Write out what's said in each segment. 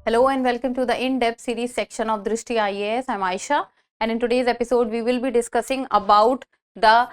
Hello and welcome to the in-depth series section of Drishti IAS. I'm Aisha, and in today's episode we will be discussing about the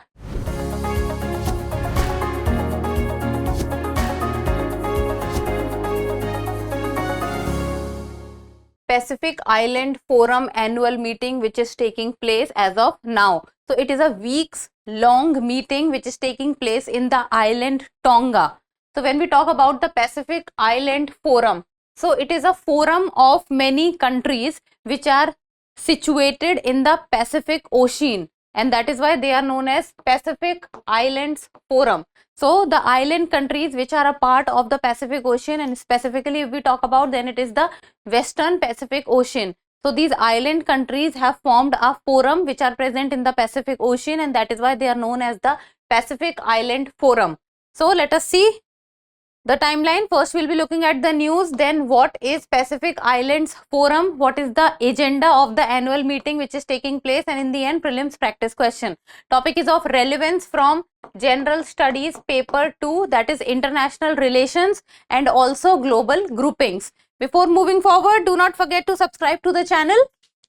Pacific Island Forum annual meeting which is taking place as of now. So it is a weeks long meeting which is taking place in the island Tonga. So when we talk about the Pacific Island Forum, so it is a forum of many countries which are situated in the Pacific Ocean, and that is why they are known as Pacific Islands Forum. So the island countries which are a part of the Pacific Ocean, and specifically if we talk about, then it is the Western Pacific Ocean. So these island countries have formed a forum which are present in the Pacific Ocean, and that is why they are known as the Pacific Island Forum. So let us see the timeline. First we'll be looking at the news, then what is Pacific Islands Forum, what is the agenda of the annual meeting which is taking place, and in the end prelims practice question. Topic is of relevance from General Studies paper 2, that is International Relations and also Global Groupings. Before moving forward, do not forget to subscribe to the channel.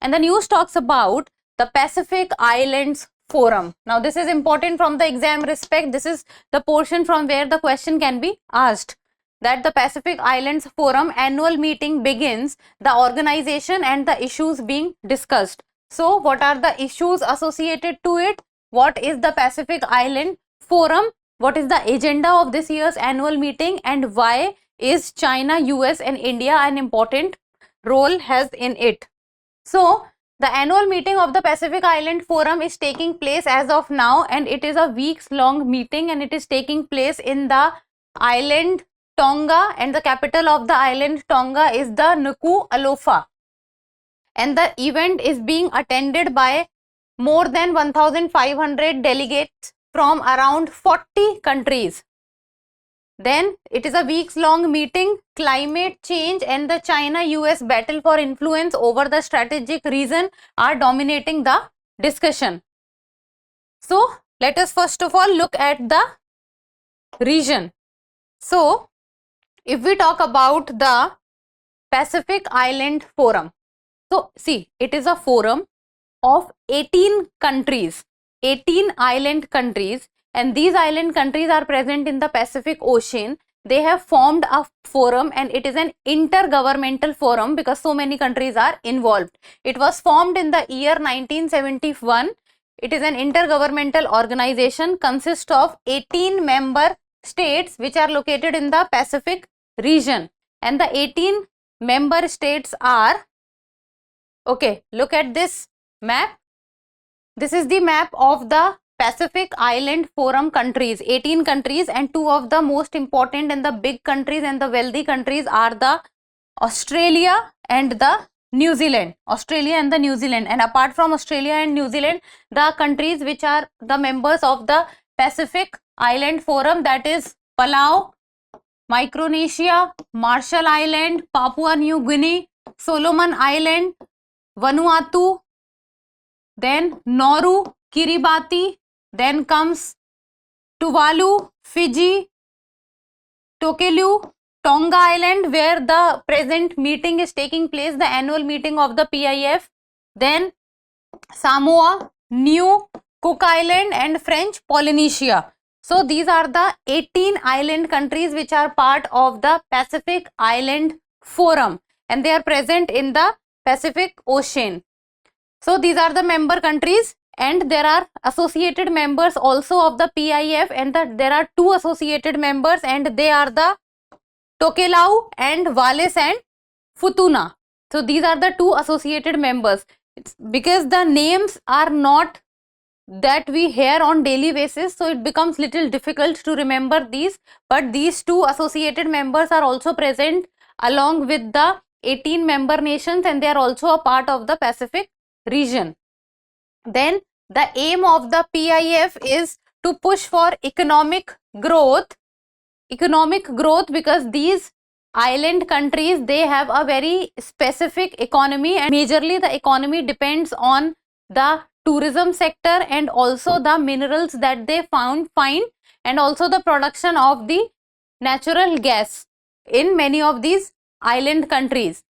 And the news talks about the Pacific Islands Forum. Now this is important from the exam respect. This is the portion from where the question can be asked, that the Pacific Islands Forum annual meeting begins, the organization and the issues being discussed. So what are the issues associated to it? What is the Pacific Island Forum? What is the agenda of this year's annual meeting, and why is China, US and India an important role has in it? So the annual meeting of the Pacific Island Forum is taking place as of now, and it is a weeks long meeting, and it is taking place in the island Tonga, and the capital of the island Tonga is the Nuku'alofa, and the event is being attended by more than 1,500 delegates from around 40 countries. Then it is a weeks long meeting. Climate change and the China-US battle for influence over the strategic region are dominating the discussion. So let us first of all look at the region. So if we talk about the Pacific Island Forum, so see, it is a forum of 18 countries, 18 island countries, and these island countries are present in the Pacific Ocean. They have formed a forum, and it is an intergovernmental forum because so many countries are involved. It was formed in the year 1971. It is an intergovernmental organization, consists of 18 member states which are located in the Pacific region, and the 18 member states are, okay, look at this map. This is the map of the Pacific Island Forum countries, 18 countries, and two of the most important and the big countries and the wealthy countries are the Australia and the New Zealand. Australia and the New Zealand. And apart from Australia and New Zealand, the countries which are the members of the Pacific Island Forum, that is Palau, Micronesia, Marshall Island, Papua New Guinea, Solomon Island, Vanuatu, then Nauru, Kiribati, then comes Tuvalu, Fiji, Tokelau, Tonga Island, where the present meeting is taking place, the annual meeting of the PIF, then Samoa, New Cook Island and French Polynesia. So these are the 18 island countries which are part of the Pacific Island Forum, and they are present in the Pacific Ocean. So these are the member countries, and there are associated members also of the PIF, and there are two associated members, and they are the Tokelau and Wallis and Futuna. So these are the two associated members. It's because the names are not that we hear on daily basis, so it becomes little difficult to remember these, but these two associated members are also present along with the 18 member nations, and they are also a part of the Pacific region. Then the aim of the PIF is to push for economic growth, because these island countries, they have a very specific economy, and majorly the economy depends on the tourism sector and also the minerals that they find, and also the production of the natural gas in many of these island countries.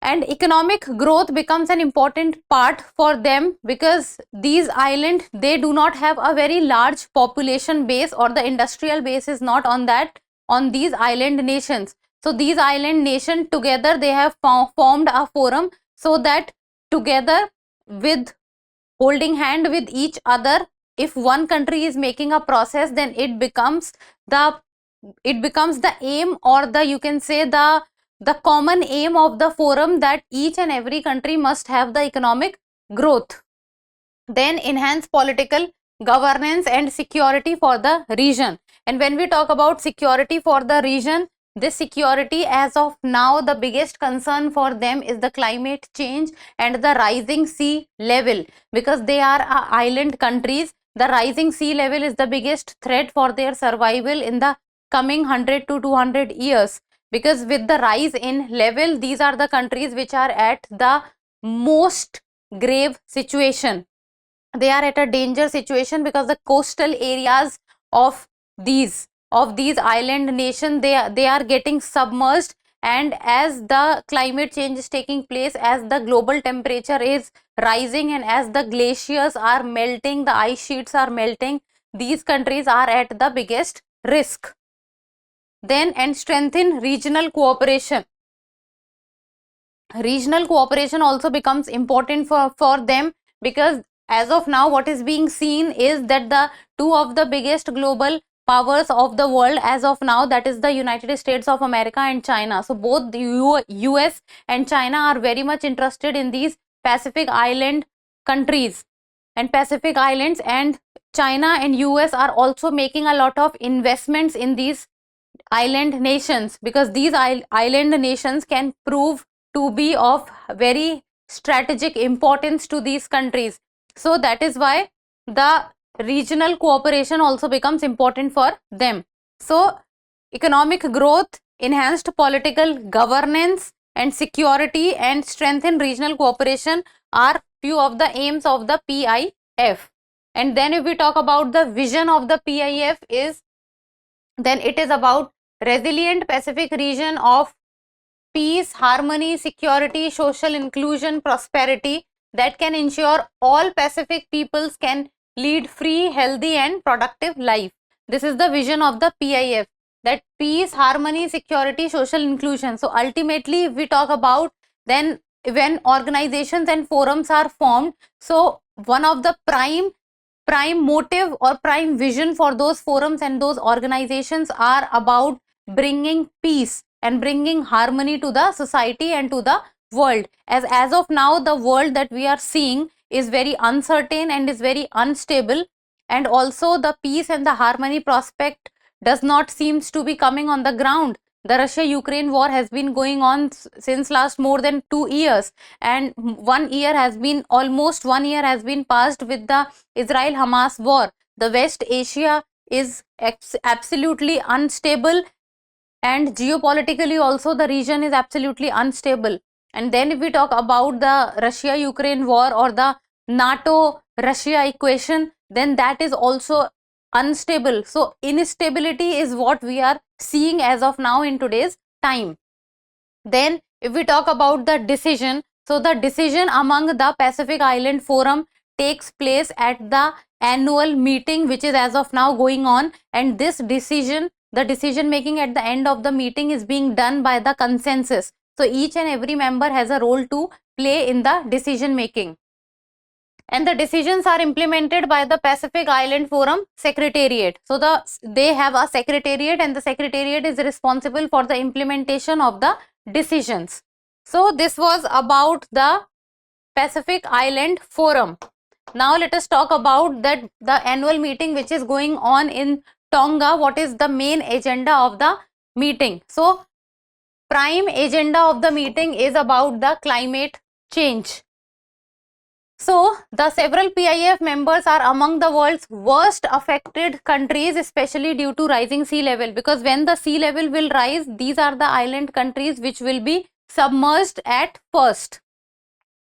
and economic growth becomes an important part for them, because these islands, they do not have a very large population base, or the industrial base is not on that, on these island nations. So these island nations together, they have formed a forum, so that together, with holding hand with each other, if one country is making a process, then it becomes the aim, or the, you can say, the common aim of the forum, that each and every country must have the economic growth. Then enhance political governance and security for the region. And when we talk about security for the region, this security, as of now, the biggest concern for them is the climate change and the rising sea level, because they are island countries. The rising sea level is the biggest threat for their survival in the coming 100 to 200 years, because with the rise in level, these are the countries which are at the most grave situation. They are at a danger situation, because the coastal areas of these island nation, they are getting submerged. And as the climate change is taking place, as the global temperature is rising, and as the glaciers are melting, the ice sheets are melting, these countries are at the biggest risk. Then, and strengthen regional cooperation. Regional cooperation also becomes important for them, because as of now, what is being seen is that the two of the biggest global powers of the world as of now, that is the United States of America and China. So both the US and China are very much interested in these Pacific Island countries and Pacific Islands, and China and US are also making a lot of investments in these island nations, because these island nations can prove to be of very strategic importance to these countries. So that is why the regional cooperation also becomes important for them. So economic growth, enhanced political governance and security, and strengthen regional cooperation are few of the aims of the PIF. And then if we talk about the vision of the PIF is, then it is about resilient Pacific region of peace, harmony, security, social inclusion, prosperity, that can ensure all Pacific peoples can lead free, healthy and productive life. This is the vision of the PIF, that peace, harmony, security, social inclusion. So ultimately, if we talk about, then when organizations and forums are formed, so one of the prime motive or prime vision for those forums and those organizations are about bringing peace and bringing harmony to the society and to the world. As of now, the world that we are seeing is very uncertain and is very unstable, and also the peace and the harmony prospect does not seems to be coming on the ground. The Russia-Ukraine war has been going on since last more than 2 years, and almost 1 year has been passed with the Israel-Hamas war. The West Asia is absolutely unstable, and geopolitically also the region is absolutely unstable. And then if we talk about the Russia-Ukraine war or the NATO-Russia equation, then that is also unstable. So instability is what we are seeing as of now in today's time. Then if we talk about the decision, so the decision among the Pacific Island Forum takes place at the annual meeting, which is as of now going on, and this decision, the decision making at the end of the meeting is being done by the consensus. So each and every member has a role to play in the decision making, and the decisions are implemented by the Pacific Island Forum Secretariat. So they have a secretariat, and the secretariat is responsible for the implementation of the decisions. So this was about the Pacific Island Forum. Now let us talk about the annual meeting which is going on in Tonga. What is the main agenda of the meeting? So prime agenda of the meeting is about the climate change. So the several PIF members are among the world's worst affected countries, especially due to rising sea level, because when the sea level will rise, these are the island countries which will be submerged at first.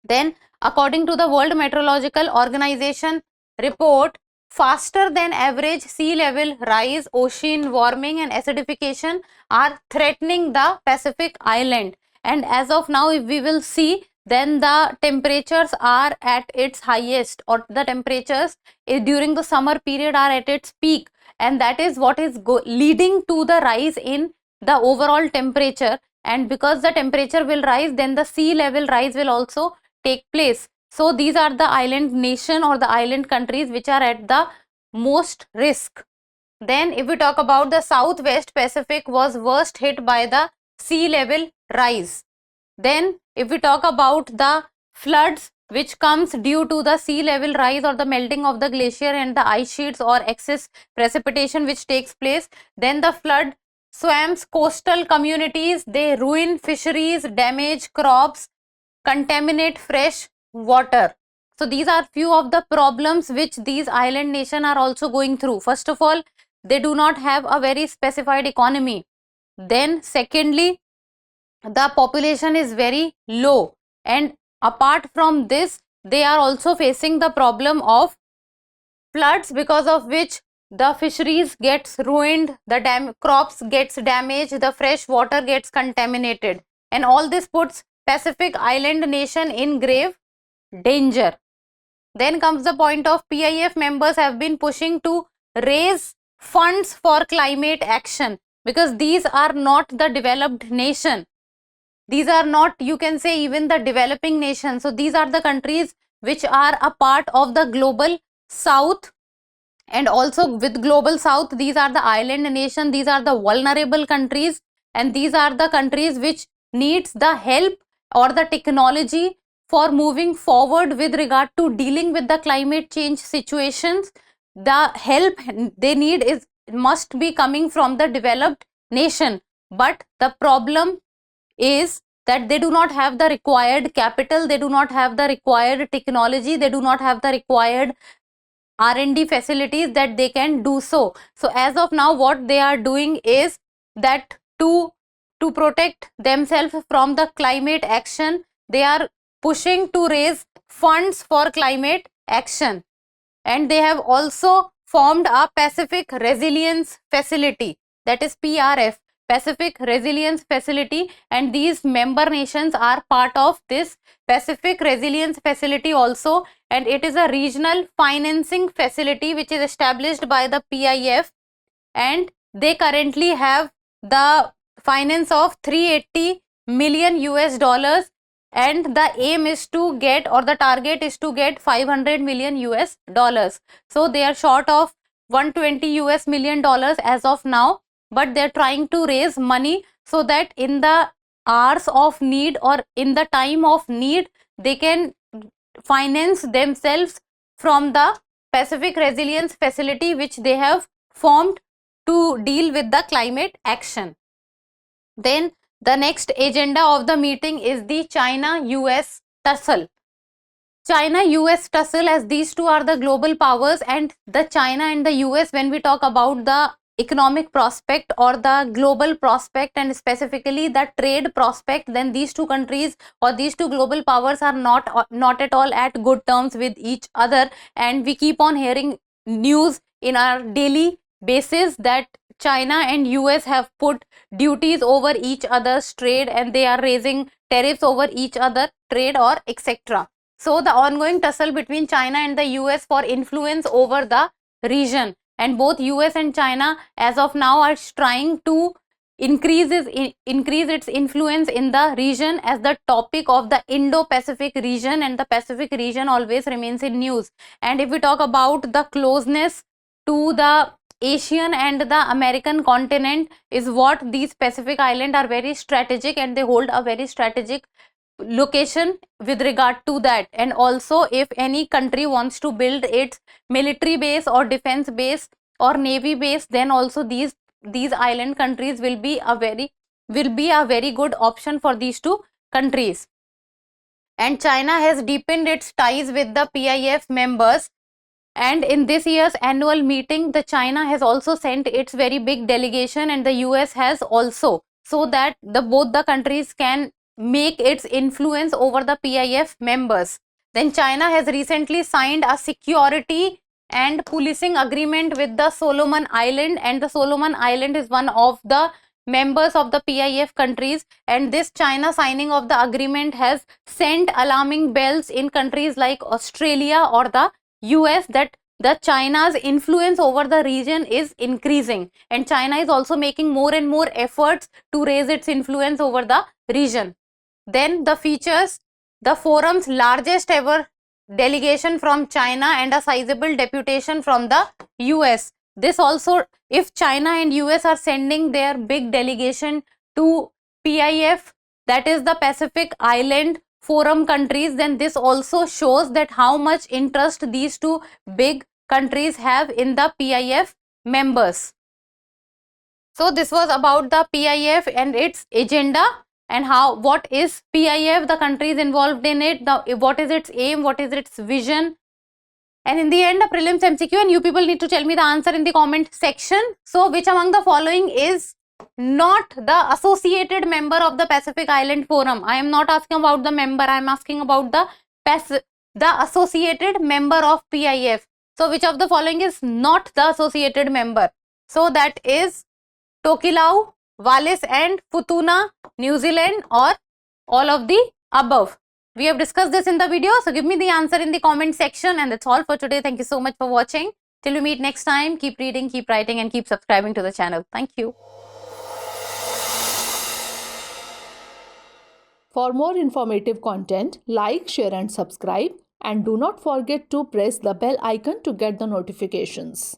Then according to the World Meteorological Organization report, faster than average sea level rise, ocean warming and acidification are threatening the Pacific Island. And as of now, if we will see, then the temperatures are at its highest, or the temperatures during the summer period are at its peak, and that is what is leading to the rise in the overall temperature. And because the temperature will rise, then the sea level rise will also take place. So these are the island nation or the island countries which are at the most risk. Then if we talk about the Southwest Pacific was worst hit by the sea level rise. Then if we talk about the floods which comes due to the sea level rise or the melting of the glacier and the ice sheets or excess precipitation which takes place, then the flood swamps coastal communities, they ruin fisheries, damage crops, contaminate fresh water. So these are few of the problems which these island nations are also going through. First of all, they do not have a very specified economy. Then secondly, the population is very low, and apart from this, they are also facing the problem of floods, because of which the fisheries gets ruined, the crops gets damaged, the fresh water gets contaminated, and all this puts Pacific Island nation in grave danger. Then comes the point of PIF members have been pushing to raise funds for climate action, because these are not the developed nation. These are not, you can say, even the developing nation. So these are the countries which are a part of the global south, and also with global south, these are the island nation, these are the vulnerable countries, and these are the countries which needs the help or the technology for moving forward with regard to dealing with the climate change situations. The help they need must be coming from the developed nation, but the problem is that they do not have the required capital, they do not have the required technology, they do not have the required R&D facilities that they can do so. So as of now, what they are doing is that to protect themselves from the climate action, they are pushing to raise funds for climate action, and they have also formed a Pacific Resilience Facility, that is PRF, Pacific Resilience Facility, and these member nations are part of this Pacific Resilience Facility also, and it is a regional financing facility which is established by the PIF, and they currently have the finance of 380 million US dollars, and the aim is to get, or the target is to get 500 million US dollars. So they are short of 120 US million dollars as of now, but they are trying to raise money so that in the hours of need or in the time of need, they can finance themselves from the Pacific Resilience Facility which they have formed to deal with the climate action. Then the next agenda of the meeting is the China-US tussle. China-US tussle, as these two are the global powers, and the China and the US, when we talk about the economic prospect or the global prospect and specifically the trade prospect, then these two countries or these two global powers are not at all at good terms with each other, and we keep on hearing news in our daily basis that China and US have put duties over each other's trade, and they are raising tariffs over each other trade or etc. So the ongoing tussle between China and the US for influence over the region, and both US and China as of now are trying to increase its influence in the region as the topic of the Indo-Pacific region, and the Pacific region always remains in news. And if we talk about the closeness to the Asian and the American continent, is what these Pacific Islands are very strategic, and they hold a very strategic location with regard to that. And also, if any country wants to build its military base or defense base or navy base, then also these island countries will be a very good option for these two countries. And China has deepened its ties with the PIF members, and in this year's annual meeting, the China has also sent its very big delegation, and the US has also, so that both the countries can make its influence over the PIF members. Then China has recently signed a security and policing agreement with the Solomon Island, and the Solomon Island is one of the members of the PIF countries, and this China signing of the agreement has sent alarming bells in countries like Australia or the US that the China's influence over the region is increasing, and China is also making more and more efforts to raise its influence over the region. Then the features, the forum's largest ever delegation from China and a sizable deputation from the US. This also, if China and US are sending their big delegation to PIF, that is the Pacific Island Forum countries, then this also shows that how much interest these two big countries have in the PIF members. So this was about the PIF and its agenda, and what is PIF, the countries involved in it, what is its aim, what is its vision. And in the end, a prelims MCQ, and you people need to tell me the answer in the comment section. So which among the following is not the associated member of the Pacific Island Forum? I am not asking about the member, I am asking about the associated member of PIF. So which of the following is not the associated member? So that is Tokelau, Wallis and Futuna, New Zealand, or all of the above. We have discussed this in the video, so give me the answer in the comment section, and that's all for today. Thank you so much for watching. Till we meet next time, keep reading, keep writing, and keep subscribing to the channel. Thank you. For more informative content, like, share and subscribe, and do not forget to press the bell icon to get the notifications.